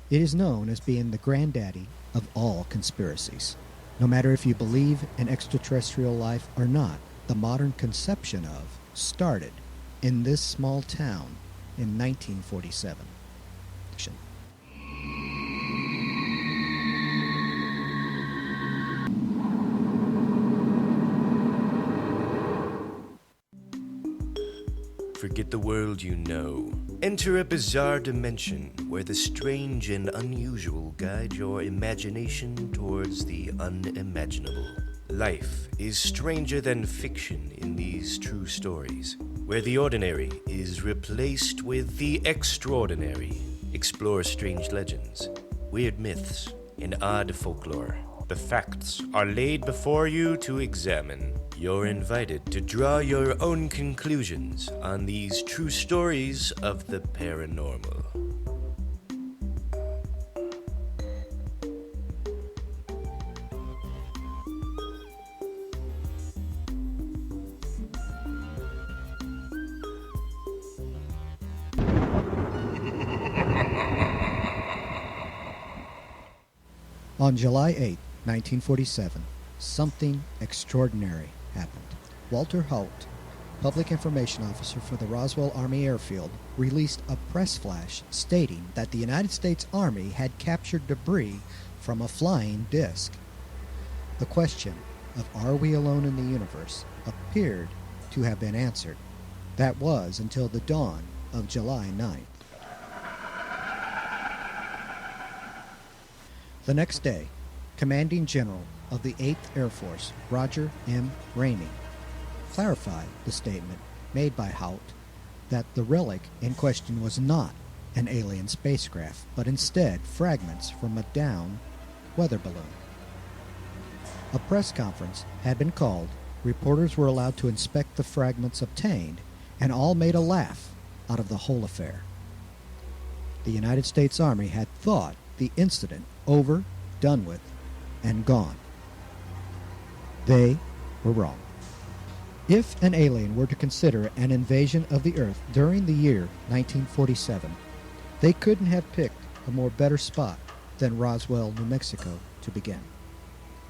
It is known as being the granddaddy of all conspiracies. No matter if you believe in extraterrestrial life or not, the modern conception of started in this small town in 1947. Forget the world you know. Enter a bizarre dimension where the strange and unusual guide your imagination towards the unimaginable. Life is stranger than fiction in these true stories, where the ordinary is replaced with the extraordinary. Explore strange legends, weird myths, and odd folklore. The facts are laid before you to examine. You're invited to draw your own conclusions on these true stories of the paranormal. On July 8, 1947, something extraordinary happened. Walter Holt, public information officer for the Roswell Army Airfield, released a press flash stating that the United States Army had captured debris from a flying disc. The question of are we alone in the universe appeared to have been answered. That was until the dawn of July 9th. The next day, Commanding General of the 8th Air Force, Roger M. Ramey, clarified the statement made by Hout that the relic in question was not an alien spacecraft, but instead fragments from a downed weather balloon. A press conference had been called, reporters were allowed to inspect the fragments obtained, and all made a laugh out of the whole affair. The United States Army had thought the incident over, done with, and gone. They were wrong. If an alien were to consider an invasion of the Earth during the year 1947, they couldn't have picked a more better spot than Roswell, New Mexico to begin.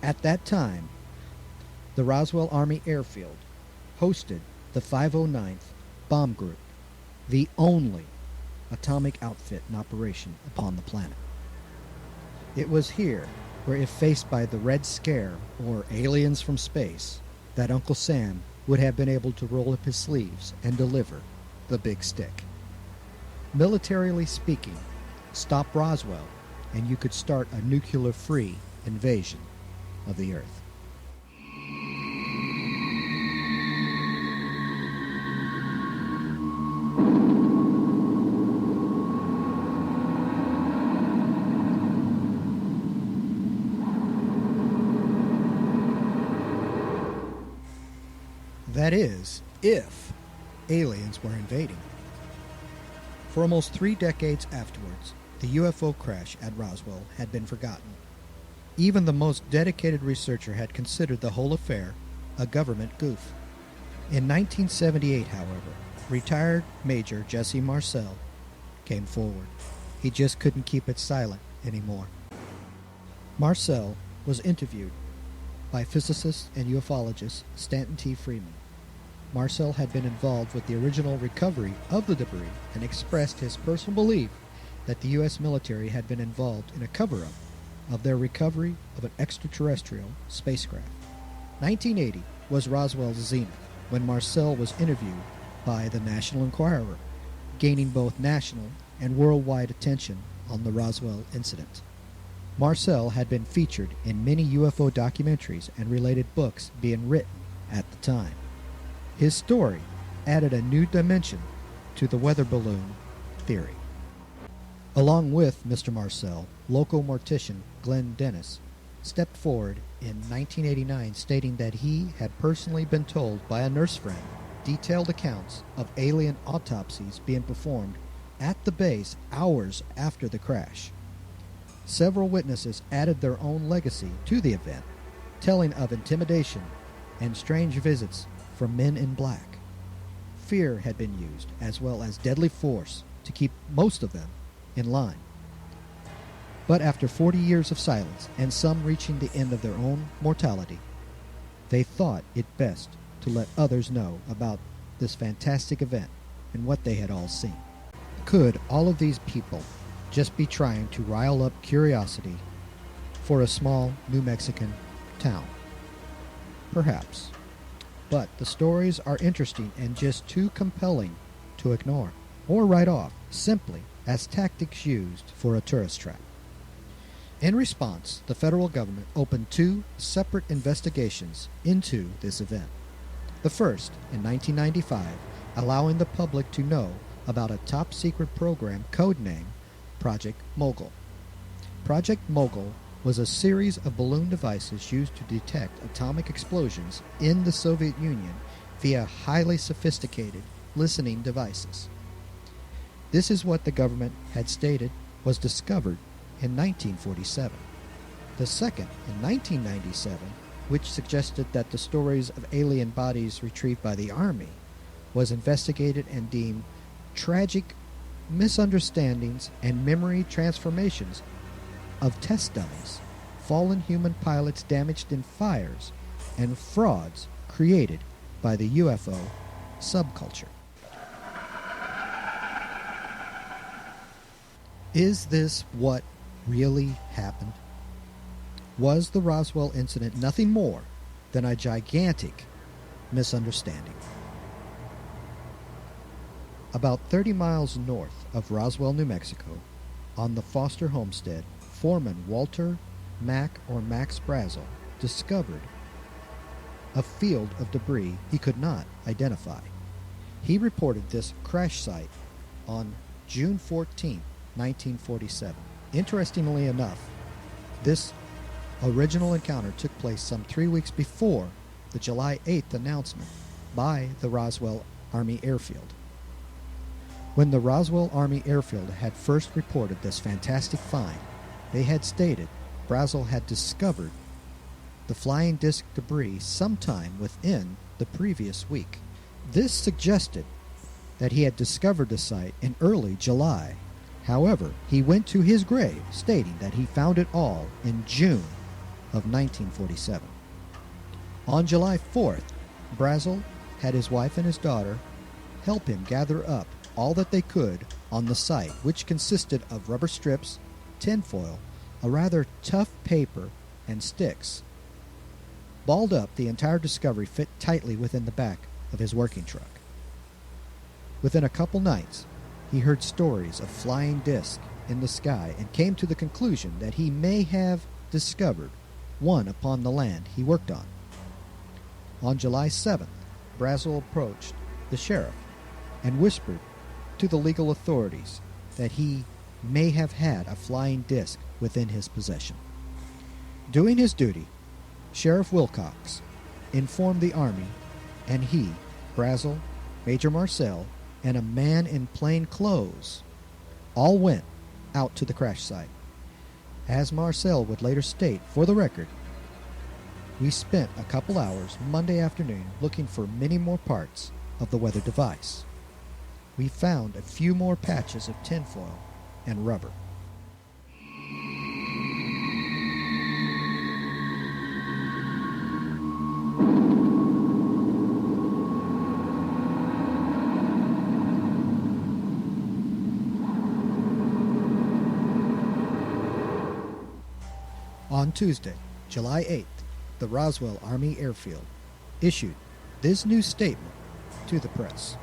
At that time, the Roswell Army Airfield hosted the 509th Bomb Group, the only atomic outfit in operation upon the planet. It was here where, if faced by the Red Scare or aliens from space, that Uncle Sam would have been able to roll up his sleeves and deliver the big stick. Militarily speaking, stop Roswell and you could start a nuclear-free invasion of the Earth. That is, if aliens were invading. For almost 3 decades afterwards, the UFO crash at Roswell had been forgotten. Even the most dedicated researcher had considered the whole affair a government goof. In 1978, however, retired Major Jesse Marcel came forward. He just couldn't keep it silent anymore. Marcel was interviewed by physicist and ufologist Stanton T. Freeman. Marcel had been involved with the original recovery of the debris and expressed his personal belief that the U.S. military had been involved in a cover-up of their recovery of an extraterrestrial spacecraft. 1980 was Roswell's zenith when Marcel was interviewed by the National Enquirer, gaining both national and worldwide attention on the Roswell incident. Marcel had been featured in many UFO documentaries and related books being written at the time. His story added a new dimension to the weather balloon theory. Along with Mr. Marcel, local mortician Glenn Dennis stepped forward in 1989 stating that he had personally been told by a nurse friend detailed accounts of alien autopsies being performed at the base hours after the crash. Several witnesses added their own legacy to the event, telling of intimidation and strange visits from men in black. Fear had been used, as well as deadly force, to keep most of them in line. But after 40 years of silence, and some reaching the end of their own mortality, they thought it best to let others know about this fantastic event and what they had all seen. Could all of these people just be trying to rile up curiosity for a small New Mexican town? Perhaps. But the stories are interesting and just too compelling to ignore or write off simply as tactics used for a tourist trap. In response, the federal government opened 2 separate investigations into this event. The first, in 1995, allowing the public to know about a top-secret program codenamed Project Mogul. Project Mogul was a series of balloon devices used to detect atomic explosions in the Soviet Union via highly sophisticated listening devices. This is what the government had stated was discovered in 1947. The second, in 1997, which suggested that the stories of alien bodies retrieved by the Army was investigated and deemed tragic misunderstandings and memory transformations of test dummies, fallen human pilots damaged in fires, and frauds created by the UFO subculture. Is this what really happened? Was the Roswell incident nothing more than a gigantic misunderstanding? About 30 miles north of Roswell, New Mexico, on the Foster homestead, foreman Walter Max Brazel discovered a field of debris he could not identify. He reported this crash site on June 14, 1947. Interestingly enough, this original encounter took place some 3 weeks before the July 8th announcement by the Roswell Army Airfield. When the Roswell Army Airfield had first reported this fantastic find, they had stated Brazel had discovered the flying disc debris sometime within the previous week. This suggested that he had discovered the site in early July. However, he went to his grave stating that he found it all in June of 1947. On July 4th, Brazel had his wife and his daughter help him gather up all that they could on the site, which consisted of rubber strips, tinfoil, a rather tough paper, and sticks. Balled up, the entire discovery fit tightly within the back of his working truck. Within a couple nights, he heard stories of flying discs in the sky and came to the conclusion that he may have discovered one upon the land he worked on. On July 7th, Brazel approached the sheriff and whispered to the legal authorities that he may have had a flying disc within his possession. Doing his duty, Sheriff Wilcox informed the Army, and he, Brazel, Major Marcel, and a man in plain clothes all went out to the crash site. As Marcel would later state, for the record, we spent a couple hours Monday afternoon looking for many more parts of the weather device. We found a few more patches of tinfoil and rubber. On Tuesday, July 8th, the Roswell Army Airfield issued this new statement to the press.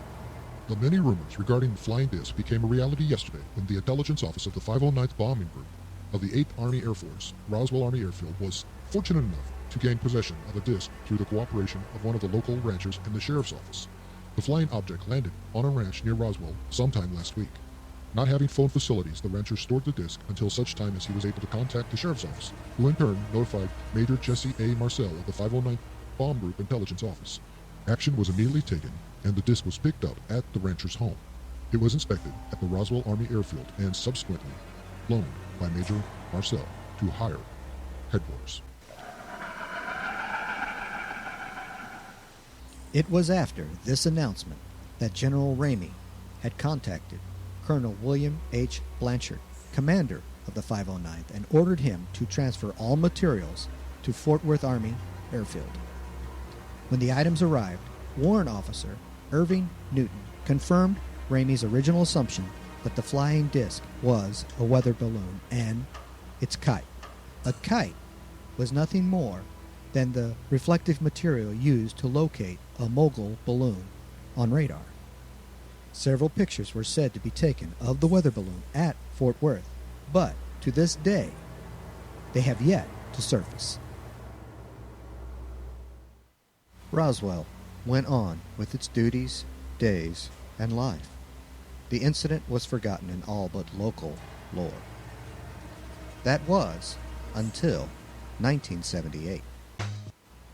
The many rumors regarding the flying disc became a reality yesterday when the intelligence office of the 509th Bombing Group of the 8th Army Air Force, Roswell Army Airfield, was fortunate enough to gain possession of a disc through the cooperation of one of the local ranchers and the sheriff's office. The flying object landed on a ranch near Roswell sometime last week. Not having phone facilities, the rancher stored the disc until such time as he was able to contact the sheriff's office, who in turn notified Major Jesse A. Marcel of the 509th Bomb Group Intelligence Office. Action was immediately taken, and the disc was picked up at the rancher's home. It was inspected at the Roswell Army Airfield and subsequently flown by Major Marcel to higher headquarters. It was after this announcement that General Ramey had contacted Colonel William H. Blanchard, commander of the 509th and ordered him to transfer all materials to Fort Worth Army Airfield. When the items arrived, Warrant Officer Irving Newton confirmed Ramey's original assumption that the flying disc was a weather balloon and its kite. A kite was nothing more than the reflective material used to locate a mogul balloon on radar. Several pictures were said to be taken of the weather balloon at Fort Worth, but to this day, they have yet to surface. Roswell went on with its duties, days, and life. The incident was forgotten in all but local lore. That was until 1978.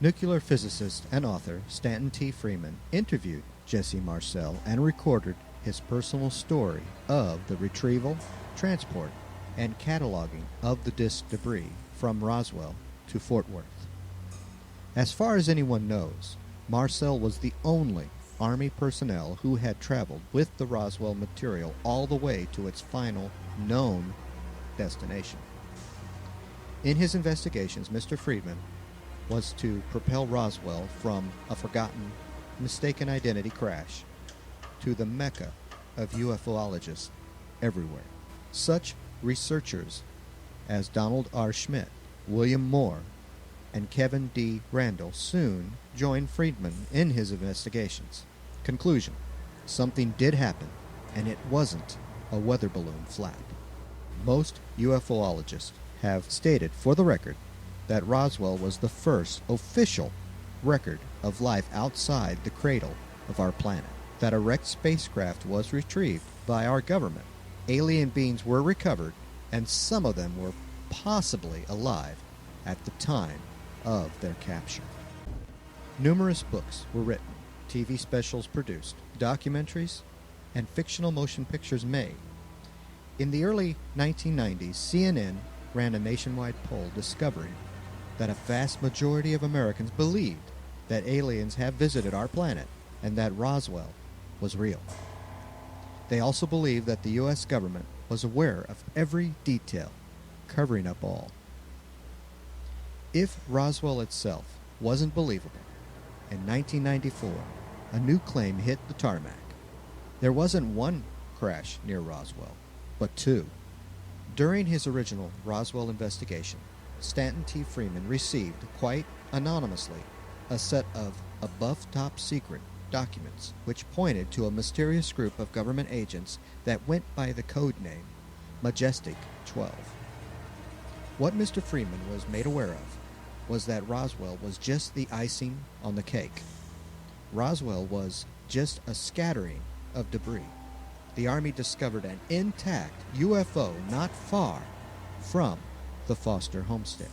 Nuclear physicist and author Stanton T. Freeman interviewed Jesse Marcel and recorded his personal story of the retrieval, transport, and cataloging of the disk debris from Roswell to Fort Worth. As far as anyone knows, Marcel was the only Army personnel who had traveled with the Roswell material all the way to its final known destination. In his investigations, Mr. Friedman was to propel Roswell from a forgotten, mistaken identity crash to the mecca of UFOologists everywhere. Such researchers as Donald R. Schmidt, William Moore, and Kevin D. Randall soon joined Friedman in his investigations. Conclusion: something did happen, and it wasn't a weather balloon flap. Most UFOologists have stated for the record that Roswell was the first official record of life outside the cradle of our planet, that a wrecked spacecraft was retrieved by our government, alien beings were recovered, and some of them were possibly alive at the time of their capture. Numerous books were written, TV specials produced, documentaries, and fictional motion pictures made. In the early 1990s, CNN ran a nationwide poll discovering that a vast majority of Americans believed that aliens have visited our planet and that Roswell was real. They also believed that the U.S. government was aware of every detail, covering up all. If Roswell itself wasn't believable, in 1994, a new claim hit the tarmac. There wasn't one crash near Roswell, but two. During his original Roswell investigation, Stanton T. Freeman received, quite anonymously, a set of above top secret documents which pointed to a mysterious group of government agents that went by the code name Majestic 12. What Mr. Freeman was made aware of was that Roswell was just the icing on the cake. Roswell was just a scattering of debris. The Army discovered an intact UFO not far from the Foster homestead.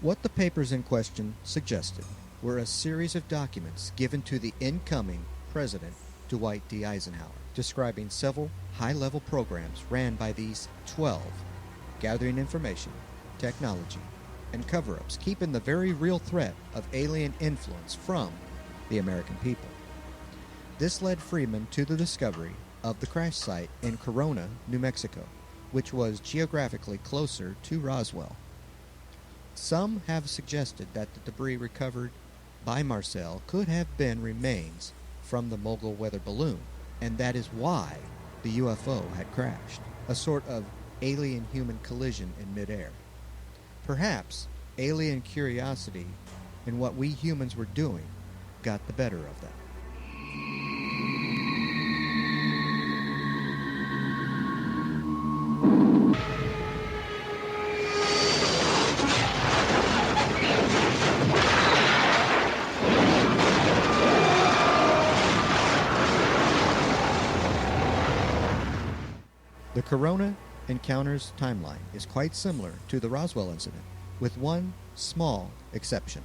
What the papers in question suggested were a series of documents given to the incoming President Dwight D. Eisenhower, describing several high-level programs ran by these 12, gathering information, technology, and cover-ups, keeping the very real threat of alien influence from the American people. This led Freeman to the discovery of the crash site in Corona, New Mexico, which was geographically closer to Roswell. Some have suggested that the debris recovered by Marcel could have been remains from the mogul weather balloon, and that is why the UFO had crashed, a sort of alien-human collision in midair. Perhaps alien curiosity in what we humans were doing got the better of that. The Corona Encounters timeline is quite similar to the Roswell incident, with one small exception.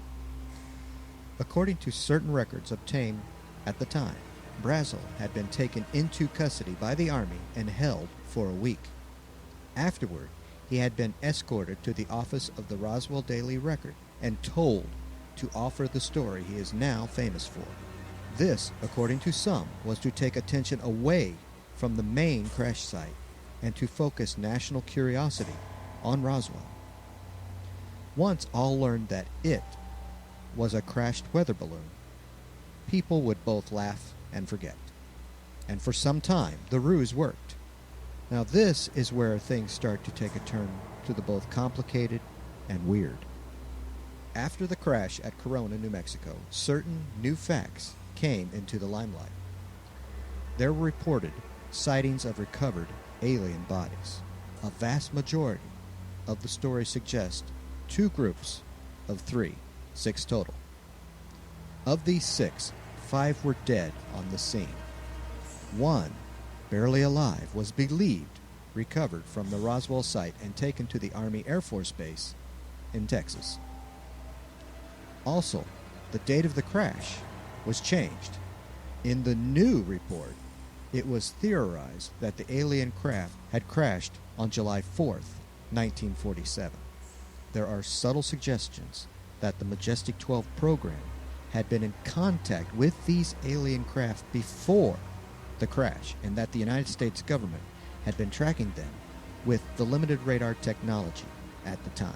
According to certain records obtained at the time, Brazel had been taken into custody by the Army and held for a week. Afterward, he had been escorted to the office of the Roswell Daily Record and told to offer the story he is now famous for. This, according to some, was to take attention away from the main crash site and to focus national curiosity on Roswell. Once all learned that it was a crashed weather balloon, people would both laugh and forget. And for some time, the ruse worked. Now this is where things start to take a turn to the both complicated and weird. After the crash at Corona, New Mexico, certain new facts came into the limelight. There were reported sightings of recovered alien bodies. A vast majority of the stories suggest 2 groups of 3, 6 total. Of these 6, 5 were dead on the scene. 1, barely alive, was believed recovered from the Roswell site and taken to the Army Air Force Base in Texas. Also, the date of the crash was changed. In the new report, it was theorized that the alien craft had crashed on July 4th, 1947. There are subtle suggestions that the Majestic 12 program had been in contact with these alien craft before the crash, and that the United States government had been tracking them with the limited radar technology at the time.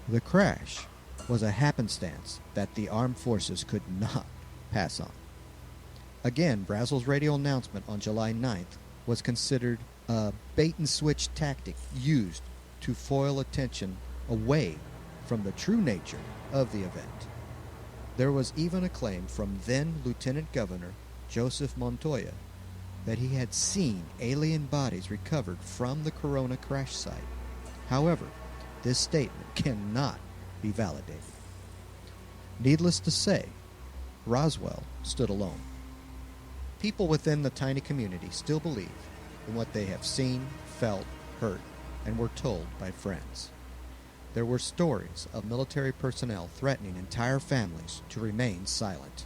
The crash was a happenstance that the armed forces could not pass on. Again, Brazel's radio announcement on July 9th was considered a bait-and-switch tactic used to foil attention away from the true nature of the event. There was even a claim from then Lieutenant Governor Joseph Montoya that he had seen alien bodies recovered from the Corona crash site. However, this statement cannot be validated. Needless to say, Roswell stood alone. People within the tiny community still believe in what they have seen, felt, heard, and were told by friends. There were stories of military personnel threatening entire families to remain silent.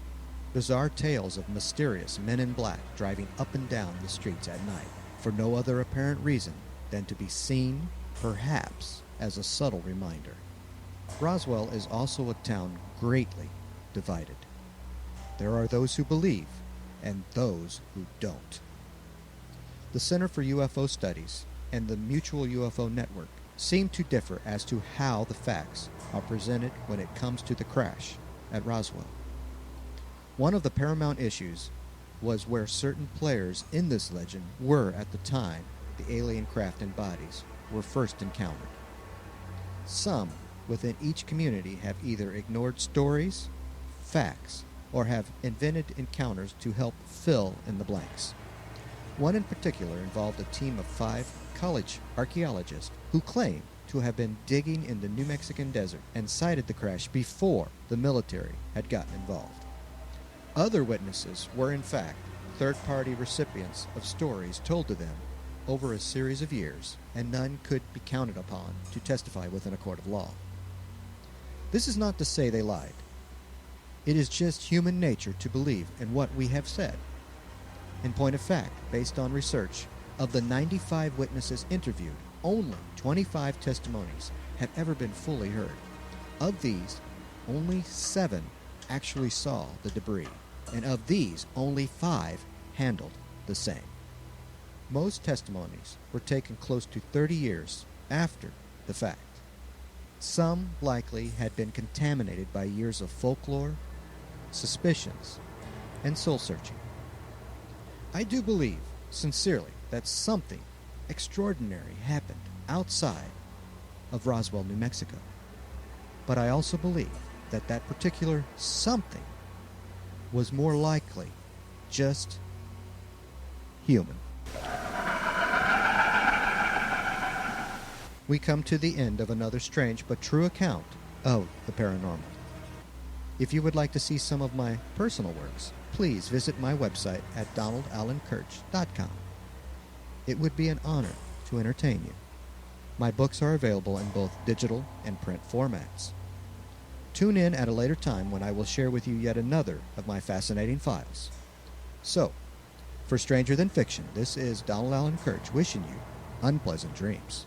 Bizarre tales of mysterious men in black driving up and down the streets at night for no other apparent reason than to be seen, perhaps, as a subtle reminder. Roswell is also a town greatly divided. There are those who believe and those who don't. The Center for UFO Studies and the Mutual UFO Network seem to differ as to how the facts are presented when it comes to the crash at Roswell. One of the paramount issues was where certain players in this legend were at the time the alien craft and bodies were first encountered. Some within each community have either ignored stories, facts, or have invented encounters to help fill in the blanks. One in particular involved a team of 5 college archaeologists who claim to have been digging in the New Mexican desert and sighted the crash before the military had gotten involved. Other witnesses were in fact third-party recipients of stories told to them over a series of years, and none could be counted upon to testify within a court of law. This is not to say they lied. It is just human nature to believe in what we have said. In point of fact, based on research, of the 95 witnesses interviewed, only 25 testimonies have ever been fully heard. Of these, only 7 actually saw the debris, and of these, only 5 handled the same. Most testimonies were taken close to 30 years after the fact. Some likely had been contaminated by years of folklore, suspicions, and soul-searching. I do believe, sincerely, that something extraordinary happened outside of Roswell, New Mexico. But I also believe that that particular something was more likely just human. We come to the end of another strange but true account of the paranormal. If you would like to see some of my personal works, please visit my website at donaldallenkirch.com. It would be an honor to entertain you. My books are available in both digital and print formats. Tune in at a later time when I will share with you yet another of my fascinating files. So, for Stranger Than Fiction, this is Donald Allen Kirch wishing you unpleasant dreams.